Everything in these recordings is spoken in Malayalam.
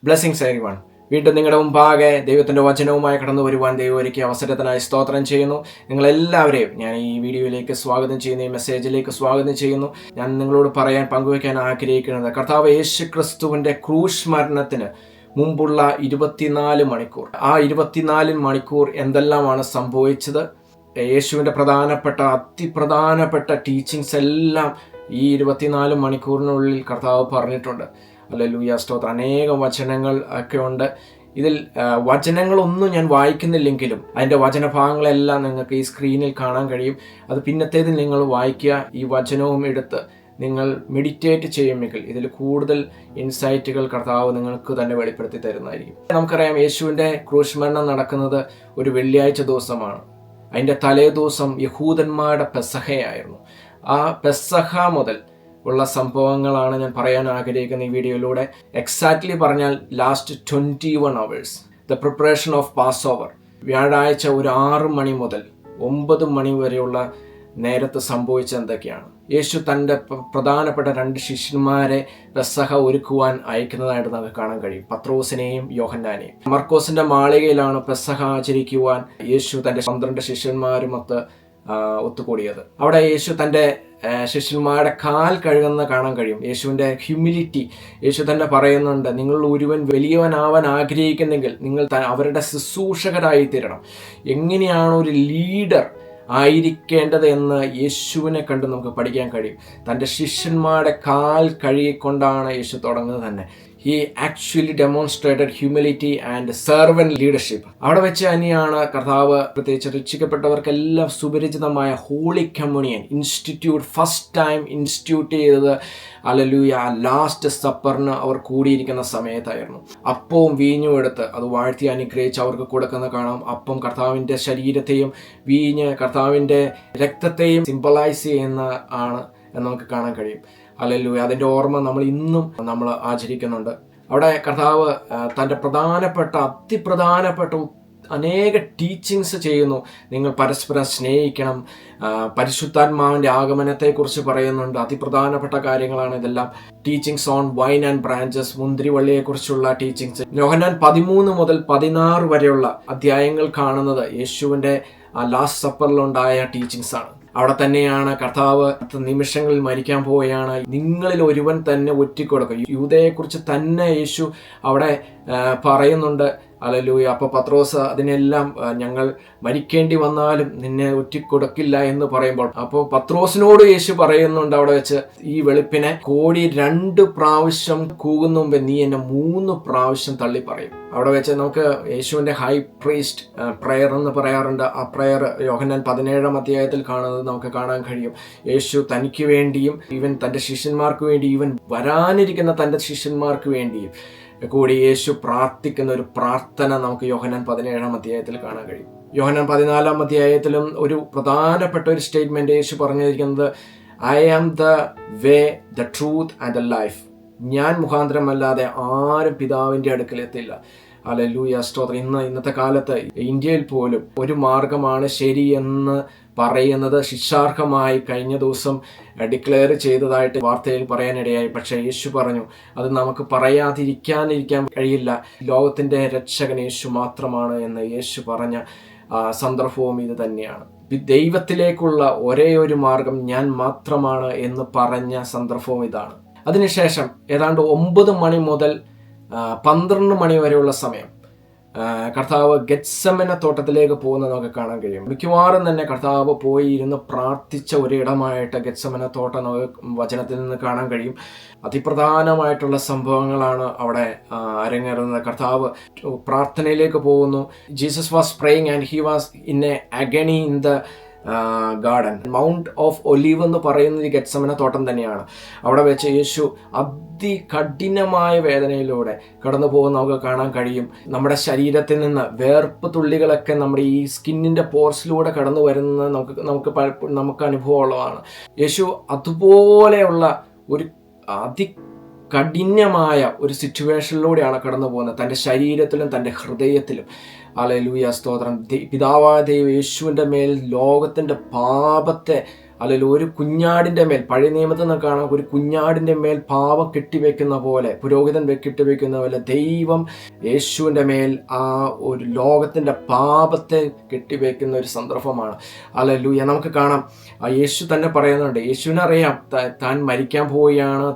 Blessings everyone. വീണ്ടും നിങ്ങളുടെ മുമ്പാകെ ദൈവത്തിൻ്റെ വചനവുമായി കടന്നു വരുവാൻ ദൈവം ഒരുക്കിയ അവസരത്തിനായി സ്തോത്രം ചെയ്യുന്നു. നിങ്ങളെല്ലാവരെയും ഞാൻ ഈ വീഡിയോയിലേക്ക് സ്വാഗതം ചെയ്യുന്നു, ഈ മെസ്സേജിലേക്ക് സ്വാഗതം ചെയ്യുന്നു. ഞാൻ നിങ്ങളോട് പങ്കുവയ്ക്കാൻ ആഗ്രഹിക്കുന്നത് കർത്താവ് യേശു ക്രിസ്തുവിൻ്റെ ക്രൂശ് മരണത്തിന് മുമ്പുള്ള 24 മണിക്കൂർ. ആ 24 മണിക്കൂർ എന്തെല്ലാമാണ് സംഭവിച്ചത്, യേശുവിൻ്റെ അതിപ്രധാനപ്പെട്ട ടീച്ചിങ്സ് എല്ലാം ഈ 24 മണിക്കൂറിനുള്ളിൽ കർത്താവ് പറഞ്ഞിട്ടുണ്ട്. ഹല്ലേലൂയ, സ്തോത്രം. അനേകം വചനങ്ങൾ ഒക്കെ ഉണ്ട്. ഇതിൽ വചനങ്ങളൊന്നും ഞാൻ വായിക്കുന്നില്ലെങ്കിലും അതിൻ്റെ വചനഭാഗങ്ങളെല്ലാം നിങ്ങൾക്ക് ഈ സ്ക്രീനിൽ കാണാൻ കഴിയും. അത് പിന്നത്തേതിൽ നിങ്ങൾ വായിക്കുക. ഈ വചനവും എടുത്ത് നിങ്ങൾ മെഡിറ്റേറ്റ് ചെയ്യുമെങ്കിൽ ഇതിൽ കൂടുതൽ ഇൻസൈറ്റുകൾ കർത്താവ് നിങ്ങൾക്ക് തന്നെ വെളിപ്പെടുത്തി തരുന്നതായിരിക്കും. നമുക്കറിയാം, യേശുവിൻ്റെ ക്രൂശ് മരണം നടക്കുന്നത് ഒരു വെള്ളിയാഴ്ച ദിവസമാണ്. അതിൻ്റെ തലേ ദിവസം യഹൂദന്മാരുടെ പെസഹയായിരുന്നു. ആ പെസഹ മുതൽ ഉള്ള സംഭവങ്ങളാണ് ഞാൻ പറയാൻ ആഗ്രഹിക്കുന്ന ഈ വീഡിയോയിലൂടെ. എക്സാക്ട്ലി പറഞ്ഞാൽ last 21 hours, the preparation of pass over. വ്യാഴാഴ്ച ഒരു 6 മണി മുതൽ 9 മണി വരെയുള്ള നേരത്ത് സംഭവിച്ച എന്തൊക്കെയാണ്? യേശു തൻ്റെ പ്രധാനപ്പെട്ട 2 ശിഷ്യന്മാരെ പെസഹ ഒരുക്കുവാൻ അയക്കുന്നതായിട്ട് നമുക്ക് കാണാൻ കഴിയും, പത്രോസിനെയും യോഹന്നാനെയും. മർക്കോസിന്റെ മാളികയിലാണ് പെസഹ ആചരിക്കുവാൻ യേശു തൻ്റെ 12 ശിഷ്യന്മാരുമൊത്ത് ഒത്തുകൂടിയത്. അവിടെ യേശു തൻ്റെ ശിഷ്യന്മാരുടെ കാൽ കഴുകുന്ന കാണാൻ കഴിയും. യേശുവിൻ്റെ ഹ്യൂമിലിറ്റി യേശു തന്നെ പറയുന്നുണ്ട്, നിങ്ങൾ ഒരുവൻ വലിയവനാവാൻ ആഗ്രഹിക്കുന്നെങ്കിൽ നിങ്ങൾ അവരുടെ ശുശ്രൂഷകരായി തീരണം. എങ്ങനെയാണ് ഒരു ലീഡർ ആയിരിക്കേണ്ടത് എന്ന് യേശുവിനെ കണ്ട് നമുക്ക് പഠിക്കാൻ കഴിയും. തൻ്റെ ശിഷ്യന്മാരുടെ കാൽ കഴുകിക്കൊണ്ടാണ് യേശു തുടങ്ങുന്നത് തന്നെ. He actually demonstrated humility and servant leadership. അവിടെ വെച്ച് തന്നെയാണ് കർത്താവ് പ്രത്യേകിച്ച് രക്ഷിക്കപ്പെട്ടവർക്കെല്ലാം സുപരിചിതമായ holy communion first time institute ചെയ്തത്. ഹല്ലേലൂയ, ലാസ്റ്റ് സപ്പറിന് അവർ കൂടിയിരിക്കുന്ന സമയത്തായിരുന്നു. അപ്പവും വീഞ്ഞും എടുത്ത് അത് വാഴ്ത്തി അനുഗ്രഹിച്ച് അവർക്ക് കൊടുക്കുന്ന കാണാം. അപ്പം കർത്താവിൻ്റെ ശരീരത്തെയും വീഞ്ഞ് കർത്താവിൻ്റെ രക്തത്തെയും സിംബലൈസ് ചെയ്യുന്ന ആണ് എന്ന് നമുക്ക് കാണാൻ കഴിയും. ഹല്ലേലൂയ, അതിൻ്റെ ഓർമ്മ ഇന്നും നമ്മൾ ആചരിക്കുന്നുണ്ട്. അവിടെ കർത്താവ് തൻ്റെ അതിപ്രധാനപ്പെട്ട അനേക ടീച്ചിങ്സ് ചെയ്യുന്നു. നിങ്ങൾ പരസ്പരം സ്നേഹിക്കണം. പരിശുദ്ധാത്മാവിൻ്റെ ആഗമനത്തെക്കുറിച്ച് പറയുന്നുണ്ട്. അതിപ്രധാനപ്പെട്ട കാര്യങ്ങളാണ് ഇതെല്ലാം. Teachings on vine and branches, മുന്തിരിവള്ളിയെക്കുറിച്ചുള്ള ടീച്ചിങ്സ്. യോഹന്നാൻ 13 മുതൽ 16 വരെയുള്ള അധ്യായങ്ങൾ കാണുന്നത് യേശുവിൻ്റെ ലാസ്റ്റ് സപ്പറിലുണ്ടായ ടീച്ചിങ്സ് ആണ്. അവിടെ തന്നെയാണ് കർത്താവ് നിമിഷങ്ങളിൽ മരിക്കാൻ പോവുകയാണ്. നിങ്ങളിൽ ഒരുവൻ തന്നെ ഒറ്റിക്കൊടുക്കും. യൂദയെക്കുറിച്ച് തന്നെ യേശു അവിടെ പറയുന്നുണ്ട്. ഹല്ലേലൂയ. അപ്പോൾ പത്രോസ് അതിനെല്ലാം ഞങ്ങൾ മരിക്കേണ്ടി വന്നാലും നിന്നെ ഒറ്റിക്കൊടുക്കില്ല എന്ന് പറയുമ്പോൾ, അപ്പോൾ പത്രോസിനോട് യേശു പറയുന്നുണ്ട് അവിടെ വെച്ച്, ഈ വെളുപ്പിനെ കോടി 2 പ്രാവശ്യം കൂകുന്ന മുമ്പേ നീ എന്നെ 3 പ്രാവശ്യം തള്ളി പറയും. അവിടെ വെച്ച് നമുക്ക് യേശുവിൻ്റെ ഹൈ പ്രീസ്റ്റ് പ്രയർ എന്ന് പറയാറുണ്ട്. ആ പ്രയർ യോഹന്നാൻ 17 അധ്യായത്തിൽ കാണുന്നത് നമുക്ക് കാണാൻ കഴിയും. യേശു തനിക്ക് വേണ്ടിയും ഈവൻ തൻ്റെ ശിഷ്യന്മാർക്ക് വേണ്ടി, ഈവൻ വരാനിരിക്കുന്ന തൻ്റെ ശിഷ്യന്മാർക്ക് വേണ്ടിയും കൂടി യേശു പ്രാർത്ഥിക്കുന്ന ഒരു പ്രാർത്ഥന നമുക്ക് യോഹന്നാൻ 17 അധ്യായത്തിൽ കാണാൻ കഴിയും. യോഹന്നാൻ 14 അധ്യായത്തിലും ഒരു പ്രധാനപ്പെട്ട ഒരു സ്റ്റേറ്റ്മെന്റ് യേശു പറഞ്ഞിരിക്കുന്നത്, I am the way, the truth and the life. ഞാൻ മുഖാന്തരമല്ലാതെ ആരും പിതാവിൻ്റെ അടുക്കലെത്തില്ല. ഹല്ലേലൂയ, സ്തോത്രം. ഇന്നത്തെ കാലത്ത് ഇന്ത്യയിൽ പോലും ഒരു മാർഗമാണ് ശരി എന്ന് പറയുന്നത് ശിക്ഷാർഹമായി കഴിഞ്ഞ ദിവസം ഡിക്ലെയർ ചെയ്തതായിട്ട് വാർത്തയിൽ പറയാനിടയായി. പക്ഷേ യേശു പറഞ്ഞു, അത് നമുക്ക് പറയാതിരിക്കാൻ കഴിയില്ല. ലോകത്തിൻ്റെ രക്ഷകൻ യേശു മാത്രമാണ് എന്ന് യേശു പറഞ്ഞ സന്ദർഭവും ഇത് തന്നെയാണ്. ദൈവത്തിലേക്കുള്ള ഒരേ ഒരു മാർഗം ഞാൻ മാത്രമാണ് എന്ന് പറഞ്ഞ സന്ദർഭവും ഇതാണ്. അതിനുശേഷം ഏതാണ്ട് 9 മണി മുതൽ 12 മണി വരെയുള്ള സമയം കർത്താവ് ഗെത്സമന തോട്ടത്തിലേക്ക് പോകുന്നത് നമുക്ക് കാണാൻ കഴിയും. മിക്കവാറും തന്നെ കർത്താവ് പോയി ഇരുന്ന് പ്രാർത്ഥിച്ച ഒരിടമായിട്ട് ഗെത്സമന തോട്ടം നമുക്ക് വചനത്തിൽ നിന്ന് കാണാൻ കഴിയും. അതിപ്രധാനമായിട്ടുള്ള സംഭവങ്ങളാണ് അവിടെ അരങ്ങേറുന്നത്. കർത്താവ് പ്രാർത്ഥനയിലേക്ക് പോകുന്നു. Jesus was praying and he was in A agony in the garden. Mount of olive എന്ന് പറയുന്നത് ഈ ഗെത്സമന തോട്ടം തന്നെയാണ്. അവിടെ വെച്ച് യേശു അതികഠിനമായ വേദനയിലൂടെ കടന്നു പോകുന്ന നമുക്ക് കാണാൻ കഴിയും. നമ്മുടെ ശരീരത്തിൽ നിന്ന് വേർപ്പ് തുള്ളികളൊക്കെ നമ്മുടെ ഈ സ്കിന്നിൻ്റെ പോർസിലൂടെ കടന്നു വരുന്നത് നമുക്ക് അനുഭവമുള്ളതാണ്. യേശു അതുപോലെയുള്ള ഒരു കഠിനമായ ഒരു സിറ്റുവേഷനിലൂടെയാണ് കടന്നു പോകുന്നത്, തൻ്റെ ശരീരത്തിലും തൻ്റെ ഹൃദയത്തിലും. ഹല്ലേലൂയ, സ്തോത്രം. പിതാവായ ദൈവം യേശുവിൻ്റെ മേൽ ലോകത്തിൻ്റെ പാപത്തെ അല്ലെങ്കിൽ ഒരു കുഞ്ഞാടിൻ്റെ മേൽ, പഴയ നിയമത്തിൽ നിന്ന് കാണാം, ഒരു കുഞ്ഞാടിൻ്റെ മേൽ പാപം കെട്ടിവെക്കുന്ന പോലെ, പുരോഹിതൻ കെട്ടിവെക്കുന്ന പോലെ ദൈവം യേശുവിൻ്റെ മേൽ ആ ഒരു ലോകത്തിൻ്റെ പാപത്തെ കെട്ടിവെക്കുന്ന ഒരു സന്ദർഭമാണ്. ഹല്ലേലൂയ. നമുക്ക് കാണാം, യേശു തന്നെ പറയുന്നുണ്ട്, യേശുവിനറിയാം താൻ മരിക്കാൻ പോവുകയാണ്.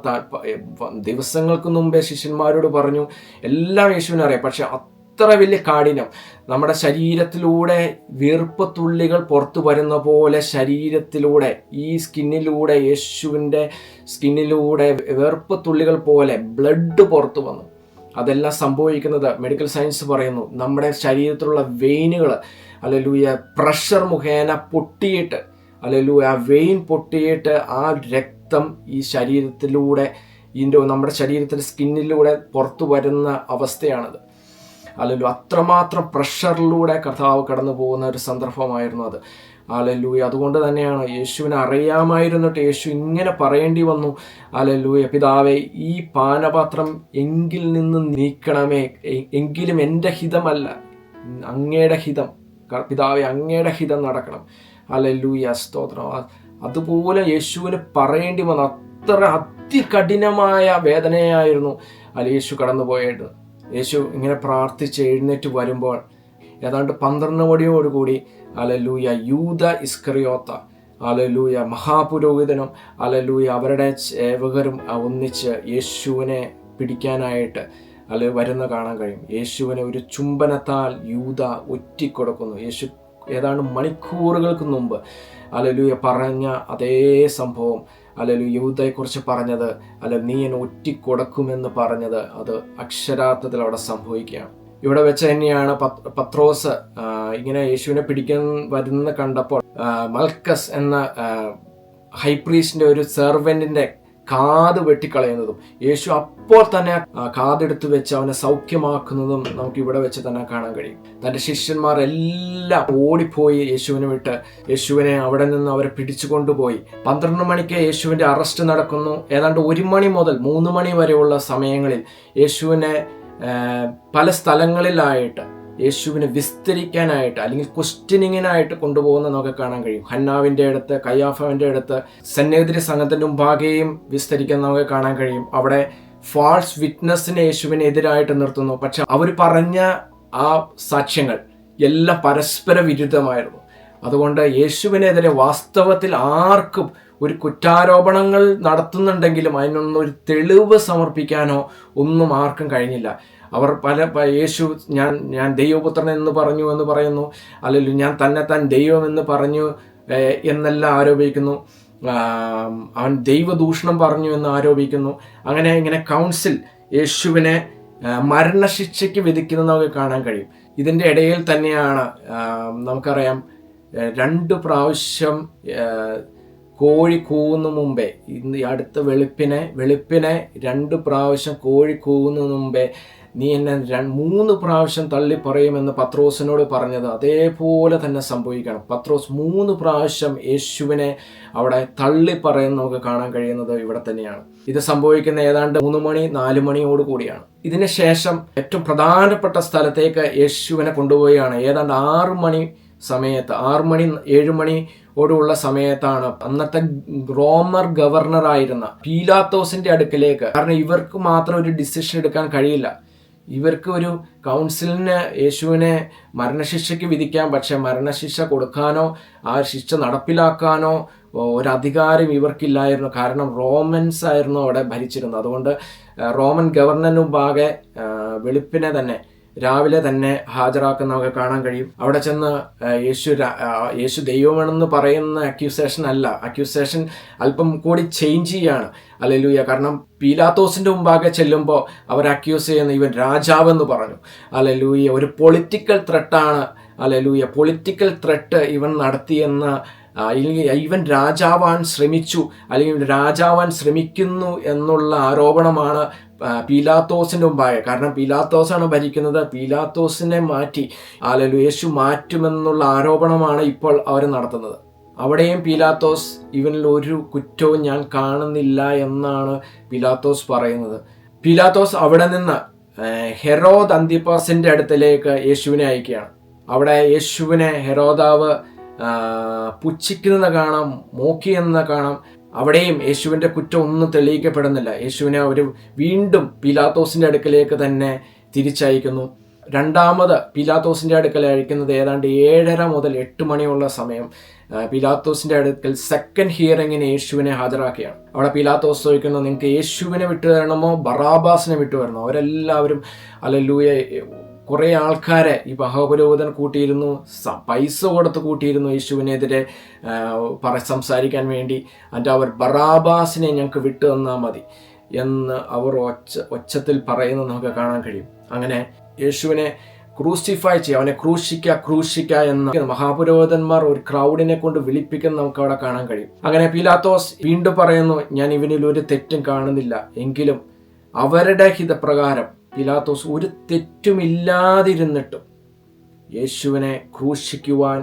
ദിവസങ്ങൾക്ക് മുമ്പേ ശിഷ്യന്മാരോട് പറഞ്ഞു, എല്ലാം യേശുവിനറിയാം. പക്ഷെ അത്ര വലിയ കാഠിന്യം, നമ്മുടെ ശരീരത്തിലൂടെ വീർപ്പ് തുള്ളികൾ പുറത്തു വരുന്ന പോലെ ശരീരത്തിലൂടെ, ഈ സ്കിന്നിലൂടെ, യേശുവിൻ്റെ സ്കിന്നിലൂടെ വീർപ്പ് തുള്ളികൾ പോലെ ബ്ലഡ് പുറത്തു വന്നു. അതെല്ലാം സംഭവിക്കുന്നത് മെഡിക്കൽ സയൻസ് പറയുന്നു, നമ്മുടെ ശരീരത്തിലുള്ള വെയിനുകൾ ഹല്ലേലൂയ പ്രഷർ മുഖേന പൊട്ടിയിട്ട്, ഹല്ലേലൂയ ആ വെയിൻ പൊട്ടിയിട്ട് ആ രക്തം ഈ ശരീരത്തിലൂടെ, നമ്മുടെ ശരീരത്തിൻ്റെ സ്കിന്നിലൂടെ പുറത്തു വരുന്ന അവസ്ഥയാണത്. ഹല്ലേലൂയ. അത്രമാത്രം പ്രഷറിലൂടെ കർത്താവ് കടന്നു പോകുന്ന ഒരു സന്ദർഭമായിരുന്നു അത്. ഹല്ലേലൂയ. അതുകൊണ്ട് തന്നെയാണ് യേശുവിനെ അറിയാമായിരുന്നിട്ട് യേശു ഇങ്ങനെ പറയേണ്ടി വന്നു. ഹല്ലേലൂയ. പിതാവേ, ഈ പാനപാത്രം എങ്കിൽ നിന്ന് നീക്കണമേ, എങ്കിലും എൻ്റെ ഹിതമല്ല അങ്ങയുടെ ഹിതം, പിതാവേ അങ്ങയുടെ ഹിതം നടക്കണം. ഹല്ലേലൂയ. സ്തോത്രം. അതുപോലെ യേശുവിന് പറയേണ്ടി വന്നു. അത്ര അതികഠിനമായ വേദനയായിരുന്നു യേശു കടന്നുപോയത്. യേശു ഇങ്ങനെ പ്രാർത്ഥിച്ച് എഴുന്നേറ്റ് വരുമ്പോൾ ഏതാണ്ട് 12 മണിയോടുകൂടി ഹല്ലേലൂയ യൂദ ഇസ്കറിയോത്ത, ഹല്ലേലൂയ മഹാപുരോഹിതനും ഹല്ലേലൂയ അവരുടെ സേവകരും ഒന്നിച്ച് യേശുവിനെ പിടിക്കാനായിട്ട് വരുന്ന കാണാൻ കഴിയും. യേശുവിനെ ഒരു ചുംബനത്താൽ യൂദ ഒറ്റിക്കൊടുക്കുന്നു. യേശു ഏതാണ്ട് മണിക്കൂറുകൾക്ക് മുമ്പ് ഹല്ലേലൂയ പറഞ്ഞ അതേ സംഭവം, ഹല്ലേലൂയ യൂദയെക്കുറിച്ച് പറഞ്ഞത്, നീ എന്നെ ഒറ്റിക്കൊടുക്കുമെന്ന് പറഞ്ഞത്, അത് അക്ഷരാർത്ഥത്തിൽ അവിടെ സംഭവിക്കുകയാണ്. ഇവിടെ വെച്ച് തന്നെയാണ് പത്രോസ് ഇങ്ങനെ യേശുവിനെ പിടിക്കാൻ വരുന്ന കണ്ടപ്പോൾ മൽക്കസ് എന്ന ഹൈപ്രീസ്റ്റിന്റെ ഒരു സെർവന്റിന്റെ കാത് വെട്ടിക്കളയുന്നതും യേശു അപ്പോൾ തന്നെ കാതെടുത്ത് വെച്ച് അവനെ സൗഖ്യമാക്കുന്നതും നമുക്ക് ഇവിടെ വെച്ച് തന്നെ കാണാൻ കഴിയും. തൻ്റെ ശിഷ്യന്മാർ എല്ലാം ഓടിപ്പോയി യേശുവിനെ വിട്ട്, യേശുവിനെ അവിടെ നിന്ന് അവരെ പിടിച്ചു കൊണ്ടുപോയി. 12 മണിക്ക് യേശുവിൻ്റെ അറസ്റ്റ് നടക്കുന്നു. ഏതാണ്ട് 1 മണി മുതൽ 3 മണി വരെയുള്ള സമയങ്ങളിൽ യേശുവിനെ പല സ്ഥലങ്ങളിലായിട്ട് യേശുവിനെ വിസ്തരിക്കാനായിട്ട് അല്ലെങ്കിൽ ക്വസ്റ്റ്യനിങ്ങിനായിട്ട് കൊണ്ടുപോകുന്ന നമുക്ക് കാണാൻ കഴിയും. ഹന്നാവിൻ്റെ അടുത്ത്, കയ്യാഫാവിൻ്റെ അടുത്ത്, സന്നേദ്രി സംഘത്തിൻ്റെ മുമ്പാകെയും വിസ്തരിക്കാൻ നമുക്ക് കാണാൻ കഴിയും. അവിടെ ഫാൾസ് വിറ്റ്നസിനെ യേശുവിനെതിരായിട്ട് നിർത്തുന്നു. പക്ഷെ അവർ പറഞ്ഞ ആ സാക്ഷ്യങ്ങൾ എല്ലാം പരസ്പര വിരുദ്ധമായിരുന്നു. അതുകൊണ്ട് യേശുവിനെതിരെ വാസ്തവത്തിൽ ആർക്കും ഒരു കുറ്റാരോപണങ്ങൾ നടത്തുന്നുണ്ടെങ്കിലും അതിനൊന്നും ഒരു തെളിവ് സമർപ്പിക്കാനോ ഒന്നും ആർക്കും കഴിഞ്ഞില്ല. അവർ യേശു ഞാൻ ദൈവപുത്രൻ എന്ന് പറയുന്നു, അല്ലെങ്കിൽ ഞാൻ താൻ ദൈവം എന്ന് പറഞ്ഞു എന്നെല്ലാം ആരോപിക്കുന്നു. അവൻ ദൈവദൂഷണം പറഞ്ഞു എന്ന് ആരോപിക്കുന്നു. ഇങ്ങനെ കൗൺസിൽ യേശുവിനെ മരണശിക്ഷയ്ക്ക് വിധിക്കുന്നത് നമുക്ക് കാണാൻ കഴിയും. ഇതിൻ്റെ ഇടയിൽ തന്നെയാണ് നമുക്കറിയാം 2 പ്രാവശ്യം കോഴി കൂവുന്ന മുമ്പേ, ഇന്ന് അടുത്ത വെളുപ്പിനെ 2 പ്രാവശ്യം കോഴി കൂവുന്ന മുമ്പേ നീ എന്നെ 3 പ്രാവശ്യം തള്ളി പറയുമെന്ന് പത്രോസിനോട് പറഞ്ഞത് അതേപോലെ തന്നെ സംഭവിക്കണം. പത്രോസ് 3 പ്രാവശ്യം യേശുവിനെ അവിടെ തള്ളി പറയുന്ന നമുക്ക് കാണാൻ കഴിയുന്നത് ഇവിടെ തന്നെയാണ്. ഇത് സംഭവിക്കുന്ന ഏതാണ്ട് 3 മണി 4 മണിയോട് കൂടിയാണ്. ഇതിന് ശേഷം ഏറ്റവും പ്രധാനപ്പെട്ട സ്ഥലത്തേക്ക് യേശുവിനെ കൊണ്ടുപോവുകയാണ്. ഏതാണ്ട് 6 മണി സമയത്ത്, 6 മണി 7 മണിയോടുള്ള സമയത്താണ് അന്നത്തെ റോമർ ഗവർണറായിരുന്ന പീലാത്തോസിന്റെ അടുക്കലേക്ക്. കാരണം ഇവർക്ക് മാത്രം ഒരു ഡിസിഷൻ എടുക്കാൻ കഴിയില്ല. ഇവർക്ക് ഒരു കൗൺസിലിന് യേശുവിനെ മരണശിക്ഷയ്ക്ക് വിധിക്കാം, പക്ഷെ മരണശിക്ഷ കൊടുക്കാനോ ആ ശിക്ഷ നടപ്പിലാക്കാനോ ഒരധികാരം ഇവർക്കില്ലായിരുന്നു. കാരണം റോമൻസ് ആയിരുന്നു അവിടെ ഭരിച്ചിരുന്നത്. അതുകൊണ്ട് റോമൻ ഗവർണറിന് മുമ്പാകെ വെളുപ്പിനെ തന്നെ, രാവിലെ തന്നെ ഹാജരാക്കുന്ന നമുക്ക് കാണാൻ കഴിയും. അവിടെ ചെന്ന് യേശു ദൈവമാണെന്ന് പറയുന്ന അക്യൂസേഷൻ അല്ല, അക്യൂസേഷൻ അല്പം കൂടി ചേഞ്ച് ചെയ്യാണ്. ഹല്ലേലൂയ. കാരണം പീലാത്തോസിന്റെ മുമ്പാകെ ചെല്ലുമ്പോൾ അവർ അക്യൂസ് ചെയ്യുന്ന ഇവൻ രാജാവെന്ന് പറഞ്ഞു. ഹല്ലേലൂയ. ഒരു പൊളിറ്റിക്കൽ ത്രെട്ടാണ്. ഹല്ലേലൂയ. പൊളിറ്റിക്കൽ ത്രെട്ട് ഇവൻ നടത്തിയെന്ന്, ഇവൻ രാജാവാൻ ശ്രമിച്ചു അല്ലെങ്കിൽ രാജാവാൻ ശ്രമിക്കുന്നു എന്നുള്ള ആരോപണമാണ് പീലാത്തോസിന്റെ മുമ്പായ. കാരണം പീലാത്തോസാണ് ഭരിക്കുന്നത്. പീലാത്തോസിനെ മാറ്റി യേശു മാറ്റുമെന്നുള്ള ആരോപണമാണ് ഇപ്പോൾ അവർ നടത്തുന്നത്. അവിടെയും പീലാത്തോസ് ഇവനിൽ ഒരു കുറ്റവും ഞാൻ കാണുന്നില്ല എന്നാണ് പീലാത്തോസ് പറയുന്നത്. പീലാത്തോസ് അവിടെ നിന്ന് ഹെരോദ് അന്തിപ്പാസിന്റെ അടുത്തിലേക്ക് യേശുവിനെ അയക്കുകയാണ്. അവിടെ യേശുവിനെ ഹെരോദാവ് പുച്ഛിക്കുന്നത് കാണാം, മോക്കിയെന്ന് കാണാം. അവിടെയും യേശുവിൻ്റെ കുറ്റം ഒന്നും തെളിയിക്കപ്പെടുന്നില്ല. യേശുവിനെ അവർ വീണ്ടും പീലാത്തോസിൻ്റെ അടുക്കലേക്ക് തന്നെ തിരിച്ചയക്കുന്നു. രണ്ടാമത് പീലാത്തോസിൻ്റെ അടുക്കൽ അയക്കുന്നത് ഏതാണ്ട് 7:30 മുതൽ 8 മണിയുള്ള സമയം. പീലാത്തോസിൻ്റെ അടുക്കൽ സെക്കൻഡ് ഹിയറിങ്ങിന് യേശുവിനെ ഹാജരാക്കുകയാണ്. അവിടെ പീലാത്തോസ് ചോദിക്കുന്നു, നിങ്ങൾക്ക് യേശുവിനെ വിട്ടുതരണമോ ബറാബാസിനെ വിട്ടുതരണമോ? അവരെല്ലാവരും ഹല്ലേലൂയ, കുറേ ആൾക്കാരെ ഈ മഹാപുരോഹിതൻ കൂട്ടിയിരുന്നു, പൈസ കൊടുത്ത് കൂട്ടിയിരുന്നു യേശുവിനെതിരെ സംസാരിക്കാൻ വേണ്ടി. അവർ ബറാബാസിനെ ഞങ്ങൾക്ക് വിട്ടു തന്നാൽ മതി എന്ന് അവർ ഒച്ചത്തിൽ പറയുന്നത് നമുക്ക് കാണാൻ കഴിയും. അങ്ങനെ യേശുവിനെ ക്രൂസിഫൈ ചെയ്യുക, അവനെ ക്രൂശിക്ക എന്ന് മഹാപുരോഹിതന്മാർ ഒരു ക്രൗഡിനെ കൊണ്ട് വിളിപ്പിക്കുന്ന നമുക്ക് അവിടെ കാണാൻ കഴിയും. അങ്ങനെ പീലാത്തോസ് വീണ്ടും പറയുന്നു, ഞാൻ ഇവനിൽ ഒരു തെറ്റും കാണുന്നില്ല. എങ്കിലും അവരുടെ ഹിതപ്രകാരം പീലാത്തോസ് ഒരു തെറ്റുമില്ലാതിരുന്നിട്ടും യേശുവിനെ ക്രൂശിക്കുവാൻ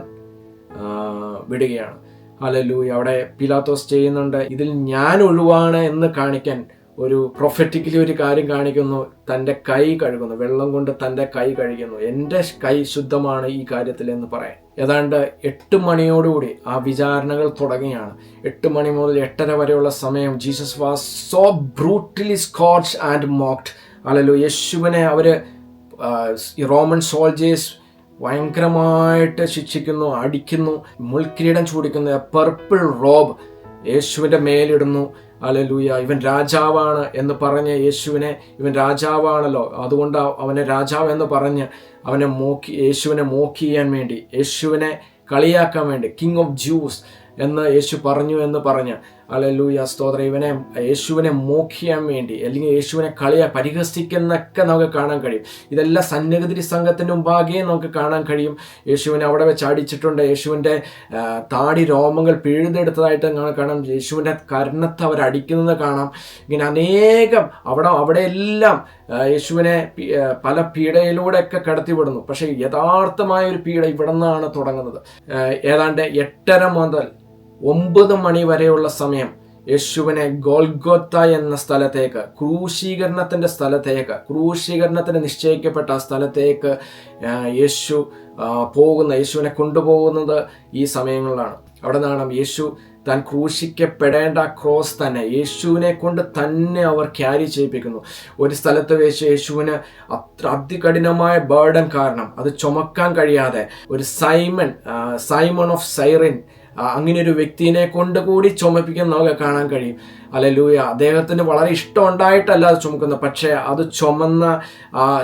വിടുകയാണ്. ഹല്ലേലൂയ. അവിടെ പീലാത്തോസ് ചെയ്യുന്നുണ്ട്, ഇതിൽ ഞാൻ ഒഴിവാണ് എന്ന് കാണിക്കാൻ ഒരു പ്രൊഫറ്റിക്കലി ഒരു കാര്യം കാണിക്കുന്നു. തൻ്റെ കൈ കഴുകുന്നു, വെള്ളം കൊണ്ട് തൻ്റെ കൈ കഴുകുന്നു. എൻ്റെ കൈ ശുദ്ധമാണ് ഈ കാര്യത്തിൽ എന്ന് പറയാൻ. ഏതാണ്ട് 8 മണിയോടുകൂടി ആ വിചാരണകൾ തുടങ്ങിയാണ്. 8 മണി മുതൽ 8:30 വരെയുള്ള സമയം Jesus was so brutally scourged and mocked. Hallelujah. യേശുവിനെ അവർ റോമൻ സോൾജേഴ്സ് ഭയങ്കരമായിട്ട് ശിക്ഷിക്കുന്നു, അടിക്കുന്നു, മുൾക്കിരീടം ചൂടിക്കുന്നു, പെർപ്പിൾ റോബ് യേശുവിൻ്റെ മേലിടുന്നു. ഹല്ലേലൂയ. ഇവൻ രാജാവാണ് എന്ന് പറഞ്ഞ് യേശുവിനെ, ഇവൻ രാജാവാണല്ലോ, അതുകൊണ്ട് അവനെ രാജാവ് എന്ന് പറഞ്ഞ് യേശുവിനെ മോക്ക് ചെയ്യാൻ വേണ്ടി, യേശുവിനെ കളിയാക്കാൻ വേണ്ടി, കിങ് ഓഫ് ജ്യൂസ് എന്ന് യേശു പറഞ്ഞു എന്ന് പറഞ്ഞ് ഹല്ലേലൂയ സ്തോത്രം, യേശുവിനെ മോക്ക് ചെയ്യാൻ വേണ്ടി അല്ലെങ്കിൽ യേശുവിനെ പരിഹസിക്കുന്നൊക്കെ നമുക്ക് കാണാൻ കഴിയും. ഇതെല്ലാം സന്നിധി സംഘത്തിൻ്റെ മുമ്പാകെ നമുക്ക് കാണാൻ കഴിയും. യേശുവിനെ അവിടെ വെച്ച് അടിച്ചിട്ടുണ്ട്. യേശുവിൻ്റെ താടി രോമങ്ങൾ പിഴുതെടുത്തതായിട്ട് കാണാം. യേശുവിൻ്റെ കർണത്തെ അവർ അടിക്കുന്നത് കാണാം. ഇങ്ങനെ അനേകം അവിടെയെല്ലാം യേശുവിനെ പല പീഡയിലൂടെയൊക്കെ കടത്തിവിടുന്നു. പക്ഷേ യഥാർത്ഥമായ ഒരു പീഡ ഇവിടെ നിന്നാണ് തുടങ്ങുന്നത്. ഏതാണ്ട് 8:30 മുതൽ 9 മണി വരെയുള്ള സമയം യേശുവിനെ ഗോൽഗോത്ത എന്ന സ്ഥലത്തേക്ക്, ക്രൂശീകരണത്തിന് നിശ്ചയിക്കപ്പെട്ട സ്ഥലത്തേക്ക് യേശുവിനെ കൊണ്ടുപോകുന്നത് ഈ സമയങ്ങളിലാണ്. അവിടെ നിന്നാണ് യേശു താൻ ക്രൂശിക്കപ്പെടേണ്ട ക്രോസ് തന്നെ യേശുവിനെ കൊണ്ട് തന്നെ അവർ ക്യാരി ചെയ്യിപ്പിക്കുന്നു. ഒരു സ്ഥലത്ത് വെച്ച് യേശുവിന് അത്ര അതികഠിനമായ ബേർഡൻ കാരണം അത് ചുമക്കാൻ കഴിയാതെ ഒരു സൈമൺ ഓഫ് സൈറിൻ അങ്ങനെ ഒരു വ്യക്തിനെ കൊണ്ട് കൂടി ചുമപ്പിക്കുന്ന നമുക്ക് കാണാൻ കഴിയും. ഹല്ലേലൂയ. അദ്ദേഹത്തിന് വളരെ ഇഷ്ടം ഉണ്ടായിട്ടല്ല അത് ചുമക്കുന്നത്, പക്ഷേ അത് ചുമന്ന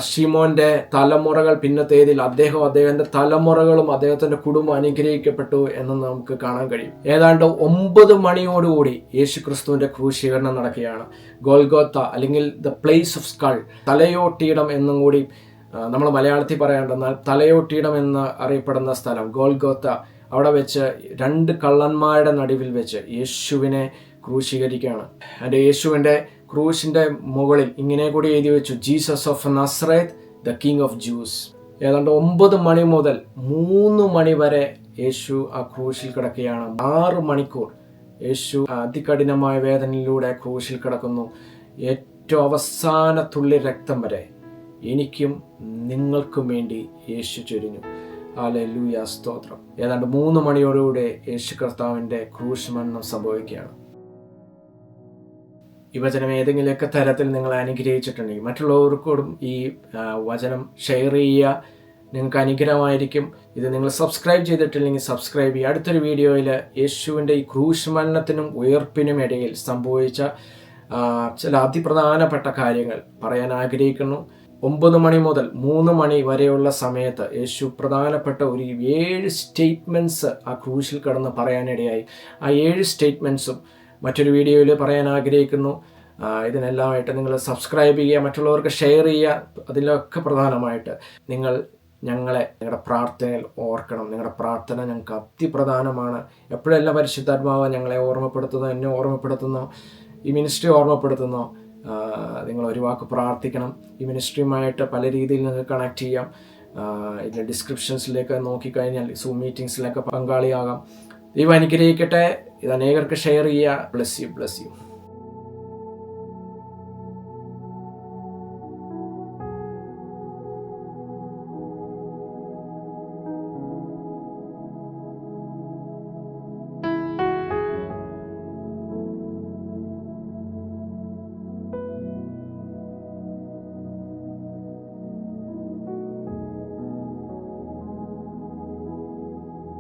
ശിമോന്റെ തലമുറകൾ പിന്നത്തേതിൽ അദ്ദേഹത്തിൻ്റെ തലമുറകളും അദ്ദേഹത്തിൻ്റെ കുടുംബം അനുഗ്രഹിക്കപ്പെട്ടു എന്ന് നമുക്ക് കാണാൻ കഴിയും. ഏതാണ്ട് 9 മണിയോടുകൂടി യേശു ക്രിസ്തുവിൻ്റെ ക്രൂശീകരണം നടക്കുകയാണ്. ഗോൽഗോത്ത അല്ലെങ്കിൽ ദ പ്ലേസ് ഓഫ് സ്കൾ, തലയോട്ടിയിടം എന്നും കൂടി നമ്മൾ മലയാളത്തിൽ പറയാണ്ടെന്നാൽ തലയോട്ടിയിടം എന്ന് അറിയപ്പെടുന്ന സ്ഥലം ഗോൽഗോത്ത. അവിടെ വെച്ച് 2 കള്ളന്മാരുടെ നടുവിൽ വെച്ച് യേശുവിനെ ക്രൂശീകരിക്കുകയാണ്. അതിൻ്റെ യേശുവിൻ്റെ ക്രൂശിൻ്റെ മുകളിൽ ഇങ്ങനെ കൂടി എഴുതി വെച്ചു, Jesus of Nazareth the king of juice. ഏതാണ്ട് 9 മണി മുതൽ 3 മണി വരെ യേശു ആ ക്രൂശിൽ കിടക്കുകയാണ്. 6 മണിക്കൂർ യേശു അതികഠിനമായ വേദനയിലൂടെ ക്രൂശിൽ കിടക്കുന്നു. ഏറ്റവും അവസാന തുള്ളി രക്തം വരെ എനിക്കും നിങ്ങൾക്കും വേണ്ടി യേശു ചൊരിഞ്ഞു. ഹല്ലേലൂയ സ്തോത്രം. ഏതാണ്ട് 3 മണിയോടുകൂടെ യേശു കർത്താവിൻ്റെ ക്രൂശ് മരണം സംഭവിക്കുകയാണ്. ഈ വചനം ഏതെങ്കിലുമൊക്കെ തരത്തിൽ നിങ്ങളെ അനുഗ്രഹിച്ചിട്ടുണ്ടെങ്കിൽ മറ്റുള്ളവർക്കും ഈ വചനം ഷെയർ ചെയ്യുക. നിങ്ങൾക്ക് അനുഗ്രഹമായിരിക്കും. ഇത് നിങ്ങൾ സബ്സ്ക്രൈബ് ചെയ്തിട്ടില്ലെങ്കിൽ സബ്സ്ക്രൈബ് ചെയ്യുക. അടുത്തൊരു വീഡിയോയിൽ യേശുവിൻ്റെ ഈ ക്രൂശ് മരണത്തിനും ഉയർപ്പിനും ഇടയിൽ സംഭവിച്ച ചില അതിപ്രധാനപ്പെട്ട കാര്യങ്ങൾ പറയാൻ ആഗ്രഹിക്കുന്നു. 9 മണി മുതൽ 3 മണി വരെയുള്ള സമയത്ത് യേശു പ്രധാനപ്പെട്ട ഒരു 7 സ്റ്റേറ്റ്മെൻറ്റ്സ് ആ ക്രൂശിൽ കിടന്ന് പറയാനിടയായി. ആ 7 സ്റ്റേറ്റ്മെൻറ്റ്സും മറ്റൊരു വീഡിയോയിൽ പറയാൻ ആഗ്രഹിക്കുന്നു. ഇതിനെല്ലാമായിട്ട് നിങ്ങൾ സബ്സ്ക്രൈബ് ചെയ്യുക, മറ്റുള്ളവർക്ക് ഷെയർ ചെയ്യുക. അതിലൊക്കെ പ്രധാനമായിട്ട് നിങ്ങളുടെ പ്രാർത്ഥനയിൽ ഓർക്കണം. നിങ്ങളുടെ പ്രാർത്ഥന ഞങ്ങൾക്ക് അതിപ്രധാനമാണ്. എപ്പോഴെല്ലാം പരിശുദ്ധാത്മാവ് ഞങ്ങളെ ഓർമ്മപ്പെടുത്തുന്നു, എന്നെ ഓർമ്മപ്പെടുത്തുന്നു, ഈ മിനിസ്ട്രി ഓർമ്മപ്പെടുത്തുന്നു. നിങ്ങൾ ഒരു വാക്ക് പ്രാർത്ഥിക്കണം. ഈ മിനിസ്ട്രിയുമായിട്ട് പല രീതിയിൽ നിങ്ങൾക്ക് കണക്ട് ചെയ്യാം. ഇതിലെ ഡിസ്ക്രിപ്ഷൻസിലേക്ക് നോക്കിക്കഴിഞ്ഞാൽ സൂം മീറ്റിംഗ്സിലൊക്കെ പങ്കാളിയാകാം. ദൈവം അനുഗ്രഹിക്കട്ടെ. ഇത് അനേകർക്ക് ഷെയർ ചെയ്യുക. Bless you.